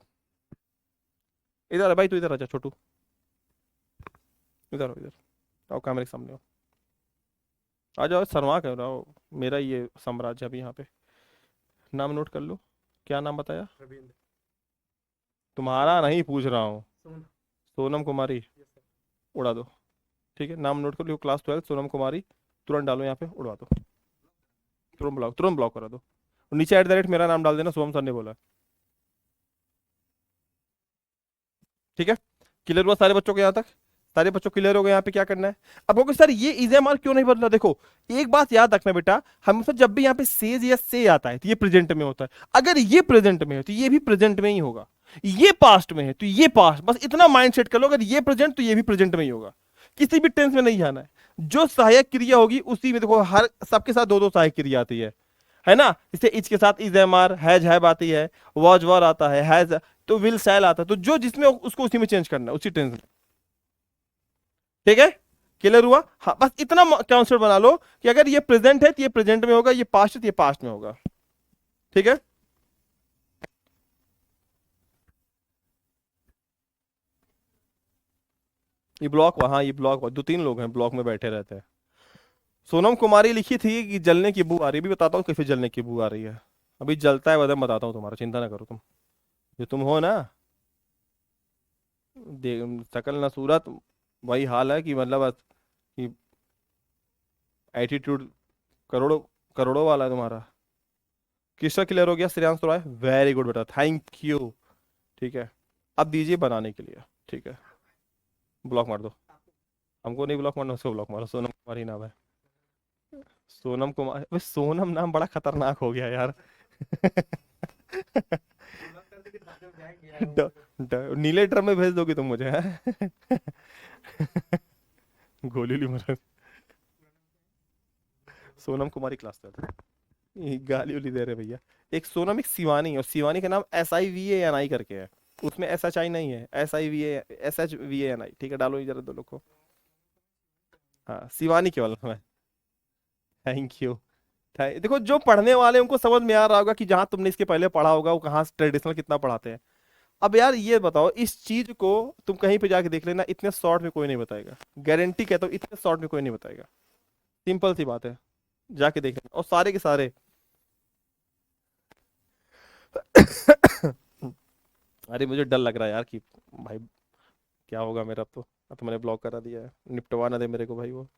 इधर आ भाई, तू इधर आजा छोटू, इधर हो, इधर आओ, कैमरे के सामने हो। आ जाओ, शर्मा कर रहा हो, मेरा ये साम्राज्य अभी यहाँ पे। नाम नोट कर लो। क्या नाम बताया? तुम्हारा नहीं पूछ रहा हूँ। सोनम कुमारी, उड़ा दो। ठीक है, नाम नोट कर लियो, क्लास 12 सोनम कुमारी, तुरंत डालो यहाँ पे, उड़वा दो, तुरंत ब्लॉक करा दो। और नीचे @ मेरा नाम डाल देना, सोहम सर ने बोला। ठीक है, क्लियर हुआ सारे बच्चों को यहाँ तक? सारे बच्चों क्लियर हो गए यहाँ पे क्या करना है? अब कहोगे सर ये इजेमआर क्यों नहीं बदला? देखो एक बात याद रखना बेटा, हमेशा जब भी यहाँ पे सेज या से आता है तो ये प्रेजेंट में होता है। अगर ये प्रेजेंट में है तो ये भी प्रेजेंट में ही होगा। ये पास्ट में है तो ये पास्ट, बस इतना माइंड सेट कर लो, अगर ये प्रेजेंट तो ये भी प्रेजेंट में ही होगा। किसी भी टेंस में नहीं जाना है। जो सहायक क्रिया होगी उसी में देखो, हर सबके साथ दो दो सहायक क्रिया आती है ना? जैसे इच के साथ is am are, has have आती है, वॉज वर आता है, हैज तो विल सैल आता है, तो जो जिसमें उसको उसी में चेंज करना है, उसी टेंस में। ठीक है, क्लियर हुआ? हाँ, बस इतना कॉन्सेप्ट बना लो कि अगर ये प्रेजेंट है तो ये प्रेजेंट में होगा, ये पास्ट है तो ये पास्ट में होगा। ठीक है, ये ब्लॉक वहां, ये ब्लॉक 2-3 लोग हैं ब्लॉक में बैठे रहते हैं। सोनम कुमारी लिखी थी कि जलने की बू आ रही है, भी बताता हूँ कैसे जलने की बू आ रही है। अभी जलता है बदम बताता हूँ तुम्हारा, चिंता ना करो तुम, जो तुम हो ना, शकल ना सूरत, वही हाल है कि मतलब कि एटीट्यूड करोड़ों करोड़ों वाला है तुम्हारा। किसका क्लियर हो गया? श्रेयांश रॉय, वेरी गुड बेटा, थैंक यू। ठीक है, अब दीजिए बनाने के लिए। ठीक है, ब्लॉक मार दो। हमको नहीं ब्लॉक मारना, उसको ब्लॉक मारो, सोनम कुमारी नाम है। सोनम कुमार, सोनम नाम बड़ा खतरनाक हो गया यार। नीले ड्रम में भेज दोगे तुम मुझे, हैं? गोली ली मरा। सोनम कुमारी क्लास 12, गाली उली दे रहे भैया। एक सोनम, एक शिवानी, और शिवानी का नाम SIVANI करके है, उसमें SHI नहीं है, SHVANI। ठीक है, डालो जरा दो लोग को। हाँ, शिवानी केवल है। Thank you. देखो जो पढ़ने वाले उनको समझ में आ रहा होगा कि जहां तुमने इसके पहले पढ़ा होगा वो कहाँ ट्रेडिशनल कितना पढ़ाते हैं। अब यार ये बताओ, इस चीज को तुम कहीं पे जाके देख लेना, इतने शॉर्ट में कोई नहीं बताएगा, गारंटी कहता हूँ, इतने शॉर्ट में कोई नहीं बताएगा। सिंपल सी बात है, जाके देख लेना, और सारे के सारे। अरे मुझे डर लग रहा है यार कि भाई क्या होगा मेरा। अब तो मैंने ब्लॉक करा दिया है, निपटवा ना दे मेरे को भाई वो।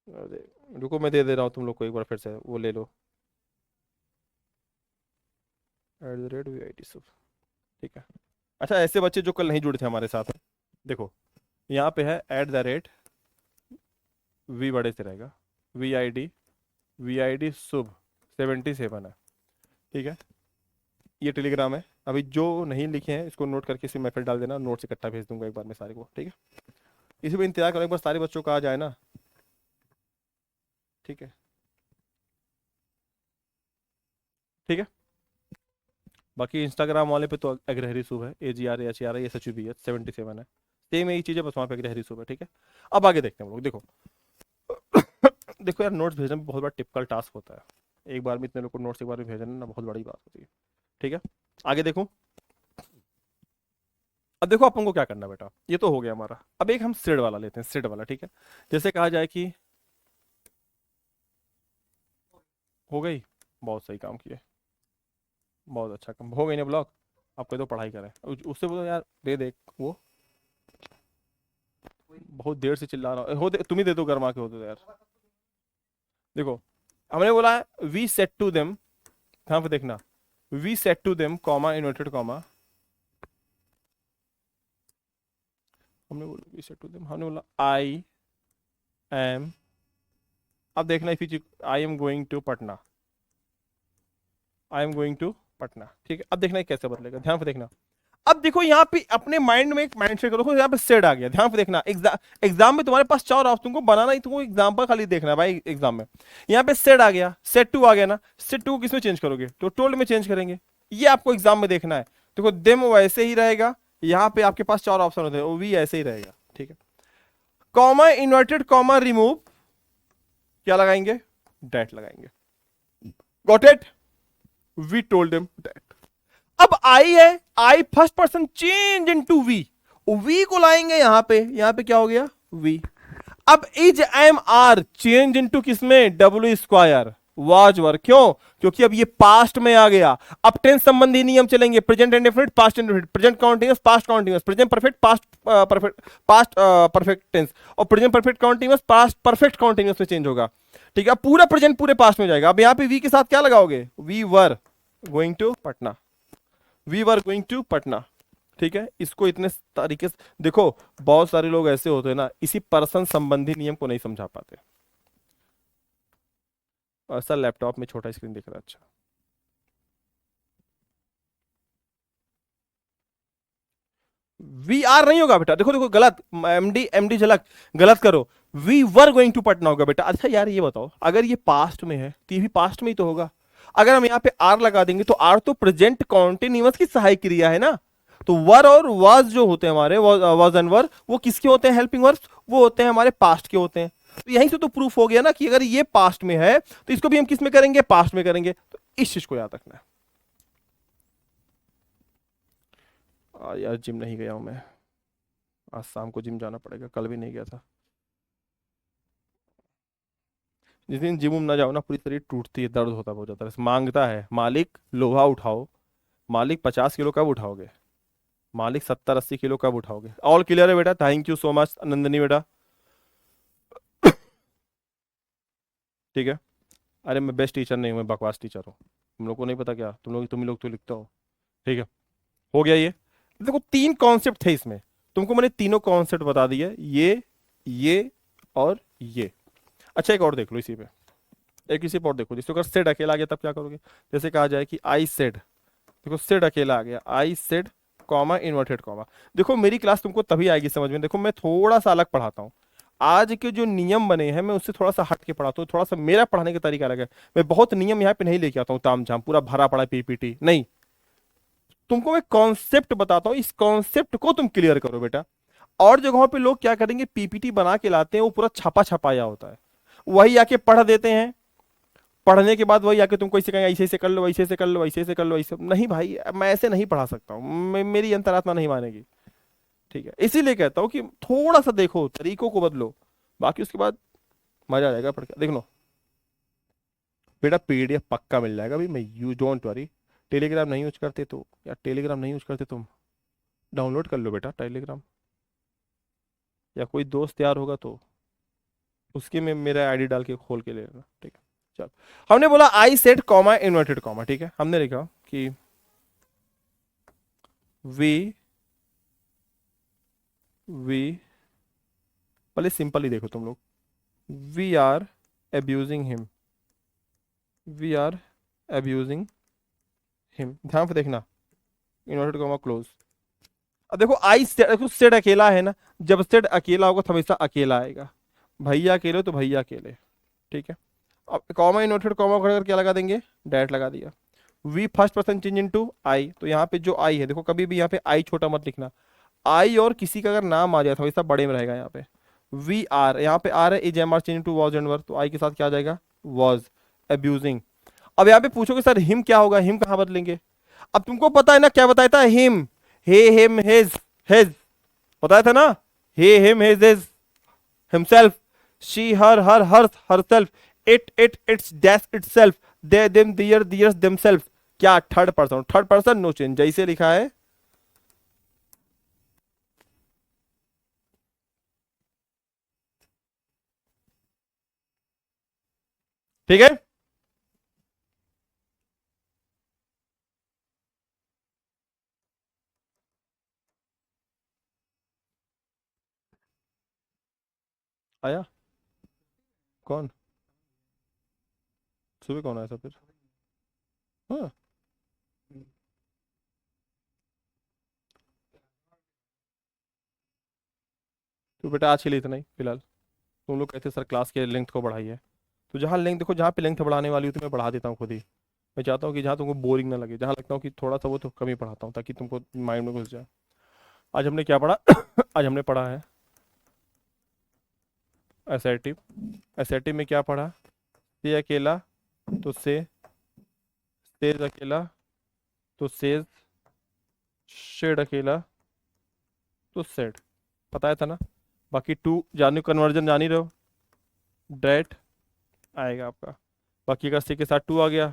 अरे रुको, मैं दे दे रहा हूँ तुम लोग को एक बार, फिर से वो ले लो, @VIT सब। ठीक है, अच्छा ऐसे बच्चे जो कल नहीं जुड़े थे हमारे साथ, देखो यहाँ पे है @V बड़े से रहेगा, VID शुभ 77 है। ठीक है, ये टेलीग्राम है। अभी जो नहीं लिखे हैं इसको नोट करके इसी में फिर डाल देना, नोट से इकट्ठा भेज दूंगा एक बार में सारे को। ठीक है, इसी में इंतजार करो एक बार सारे बच्चों का आ जाए ना। ठीक है, ठीक है, बाकी इंस्टाग्राम वाले पे तो अग्रहरी शुभ है, AGRAHRI SHUBH 77 है, सेम यही चीज़ है, बस वहाँ पे अग्रहरी शुभ है। ठीक है, अब आगे देखते हैं हम लोग। देखो देखो यार, नोट्स भेजने में बहुत बड़ा टिपिकल टास्क होता है, एक बार में इतने लोग को नोट्स एक बार में भेजना ना बहुत बड़ी बात होती है। ठीक है, आगे देखो। अब देखो अपन को क्या करना है बेटा, ये तो हो गया हमारा। अब एक हम सेड वाला लेते हैं, सेड वाला। ठीक है, जैसे कहा जाए कि हो गई, बहुत सही काम किए, बहुत अच्छा काम हो गई ना ब्लॉक। आप कह दो पढ़ाई करें, उससे बोलो यार दे दे वो, बहुत देर से चिल्ला रहा हो, तुम ही दे दो गरमा के, हो दो यार। देखो हमने बोला है वी सेट टू देम, ध्यान पे देखना, we said to them comma inverted comma, हमने बोला वी सेट टू देम, हमने बोला आई एम, अब देखना इसी I am going to Patna, I am going to Patna. ठीक है, अब देखना ये कैसे बदलेगा, ध्यान पे देखना। अब देखो यहाँ पे अपने माइंड में एक माइंड सेट करो, यहाँ पे सेट आ गया, ध्यान पे देखना। एग्जाम में तुम्हारे पास 4 ऑप्शन, तुमको बनाना ही, तुमको एग्जाम्पल खाली देखना है भाई एग्जाम में। यहाँ पे सेट आ गया, सेट टू आ गया ना, सेट टू किसमें चेंज करोगे? तो टोल्ड में चेंज करेंगे, ये आपको एग्जाम में देखना है। देखो देम वैसे ही रहेगा, यहाँ पे आपके पास 4 ऑप्शन होते हैं, वो भी ऐसे ही रहेगा। ठीक है, कॉमा इन्वर्टेड कॉमा रिमूव, क्या लगाएंगे? डेट लगाएंगे। Got it? We told them that. अब आई है, I first person change into we, we को लाएंगे यहां पे, यहां पे क्या हो गया? वी। अब is am are change into किसमें? W square, was were. क्यों? क्योंकि अब ये पास्ट में आ गया। अब टेंस संबंधी नियम चलेंगे, present indefinite, past indefinite, present continuous, past continuous, present perfect, past perfect, past perfect tense, और present perfect continuous past perfect continuous में चेंज होगा। ठीक है, अब पूरा प्रेजेंट पूरे पास्ट में जाएगा। अब यहाँ पे वी के साथ क्या लगाओगे? We were going to Patna, we were going to Patna. ठीक है, इसको इतने तरीके से देखो। बहुत सारे लोग ऐसे होते हैं ना, इसी पर्सन संबंधी नियम को नहीं समझा पाते। और सर लैपटॉप में छोटा स्क्रीन दिख रहा है। अच्छा, वी आर नहीं होगा बेटा, देखो देखो गलत, एमडी एमडी झलक, गलत करो। We were going to Patna होगा बेटा। अच्छा यार ये बताओ, अगर ये पास्ट में है तो ये भी पास्ट में ही तो होगा। अगर हम यहाँ पे आर लगा देंगे तो आर तो प्रेजेंट कॉन्टिन्यूअस की सहायक क्रिया है ना। तो वर और वाज जो होते हैं हमारे, वाज एंड वर, वो किसके होते हैं? Helping verbs. वो होते हैं हमारे पास्ट के होते हैं। तो यहीं से तो प्रूफ हो गया ना कि अगर ये पास्ट में है तो इसको भी हम किस में करेंगे? पास्ट में करेंगे। तो इस चीज को याद रखना है। यार जिम नहीं गया हूं मैं, आज शाम को जिम जाना पड़ेगा, कल भी नहीं गया था। जिस दिन जिम ना जाओ ना, पूरी शरीर टूटती है, दर्द होता बहुत ज्यादा, मांगता है मालिक लोहा उठाओ। मालिक 50 किलो कब उठाओगे? मालिक 70-80 किलो कब उठाओगे? ऑल क्लियर है बेटा? Thank you so much Nandini बेटा। ठीक है। अरे मैं बेस्ट टीचर नहीं हूँ, मैं बकवास टीचर हूँ। तुम लोग को नहीं पता क्या? तुम ही लोग तो लिखते हो। ठीक है, हो गया ये। देखो 3 कॉन्सेप्ट थे इसमें, तुमको मैंने तीनों कॉन्सेप्ट बता दिए, ये और ये। अच्छा एक और देख लो इसी पे, एक इसी पर और देखो। जिसको अगर सेड अकेला आ गया तब क्या करोगे? जैसे कहा जाए कि आई सेड, देखो सेड अकेला आ गया, आई सेड कॉमा इन्वर्टेड कॉमा। देखो मेरी क्लास तुमको तभी आएगी समझ में, देखो मैं थोड़ा सा अलग पढ़ाता हूँ। आज के जो नियम बने हैं मैं उससे थोड़ा सा हट के पढ़ाता हूँ, थोड़ा सा मेरा पढ़ाने का तरीका अलग है। मैं बहुत नियम यहाँ पे नहीं लेके आता हूँ ताम झाम पूरा भरा पड़ा पीपीटी नहीं। तुमको मैं कॉन्सेप्ट बताता हूँ, इस कॉन्सेप्ट को तुम क्लियर करो बेटा। और जगहों पे लोग क्या करेंगे, पीपीटी बना के लाते हैं, वो पूरा छपा छपाया होता है, वही आके पढ़ देते हैं। पढ़ने के बाद वही आके तुमको ऐसे कहेंगे ऐसे ऐसे कर लो, ऐसे ऐसे कर लो, ऐसे ऐसे कर लो, ऐसे नहीं भाई, मैं ऐसे नहीं पढ़ा सकता हूँ, मेरी अंतरात्मा नहीं मानेगी। ठीक है, इसीलिए कहता हूँ कि थोड़ा सा देखो, तरीकों को बदलो, बाकी उसके बाद मजा आ जाएगा पढ़ के। देख लो बेटा, पीडीएफ पक्का मिल जाएगा भाई, मैं यू डोंट वरी। टेलीग्राम नहीं यूज करते तो, या टेलीग्राम नहीं यूज करते तुम, डाउनलोड कर लो बेटा टेलीग्राम, या कोई दोस्त यार होगा तो उसके में मेरा आईडी डाल के खोल के ले लेना। ठीक है, चलो। हमने बोला I said comma inverted comma. ठीक है, हमने लिखा कि वी वी पहले सिंपल ही देखो तुम लोग, we are abusing him, we are abusing him, ध्यान से देखना, इन्वर्टेड कॉमा क्लोज। अब देखो आई सेड, देखो सेड अकेला है ना, जब सेड अकेला होगा तो हमेशा अकेला आएगा। भैया अकेले हो तो भैया अकेले। ठीक है, अब कॉमा इन्वर्टेड कॉमा खड़ा करके क्या लगा देंगे? डायरेक्ट लगा दिया। We first person change into I, तो यहाँ पे जो आई है, देखो कभी भी यहाँ पे आई छोटा मत लिखना। आई और किसी का अगर नाम आ जाए तो हमेशा बड़े में रहेगा। यहाँ पे वी आर, यहाँ पे आर है, is am are change into was and were, तो आई के साथ क्या आ जाएगा? Was abusing. अब यहाँ पे पूछोगे सर हिम क्या होगा? हिम कहाँ बदलेंगे? अब तुमको पता है ना क्या बताया था? Him, he him his, his बताया था ना, he him his his, himself, she her her her herself, it its that's itself, they them their theirs themselves. क्या? Third person, third person no change, जैसे लिखा है। ठीक है, आया? कौन? सुबह कौन आया था फिर? हाँ, तो बेटा आज के लिए इतना ही फिलहाल। तुम लोग कहते सर क्लास के लेंथ को बढ़ाइए, तो जहाँ लेंथ देखो, जहाँ पे लेंथ बढ़ाने वाली होती है मैं बढ़ा देता हूँ खुद ही। मैं चाहता हूँ कि जहाँ तुमको बोरिंग ना लगे, जहाँ लगता हूँ कि थोड़ा सा वो, तो कम ही पढ़ाता हूँ ताकि तुमको माइंड में घुस जाए। आज हमने क्या पढ़ा? आज हमने पढ़ा है असर्टिव। असर्टिव में क्या पढ़ा? से अकेला तो से, सेज अकेला तो सेज, शेड अकेला तो सेड, बताया था ना। बाकी टू जानी, कन्वर्जन जानी रहो, डेट आएगा आपका। बाकी अगर से के साथ टू आ गया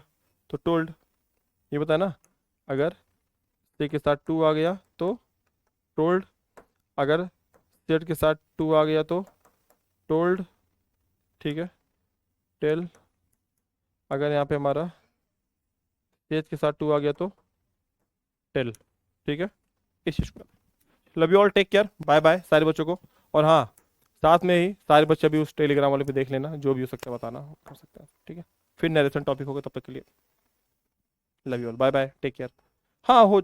तो टोल्ड, ये पता है ना। अगर से के साथ टू आ गया तो टोल्ड, अगर सेट के साथ टू आ गया तो टोल्ड, ठीक है, टेल। अगर यहाँ पे हमारा सेज के साथ टू आ गया तो टेल, ठीक है, इस चीज़ को। Love you all, take care, bye bye सारे बच्चों को। और हाँ, साथ में ही सारे बच्चे भी उस टेलीग्राम वाले पे देख लेना, जो भी हो सकता है बताना कर सकते हैं, ठीक है। फिर नरेशन टॉपिक होगा, तब तक के लिए love you all, bye bye, take care. हाँ हो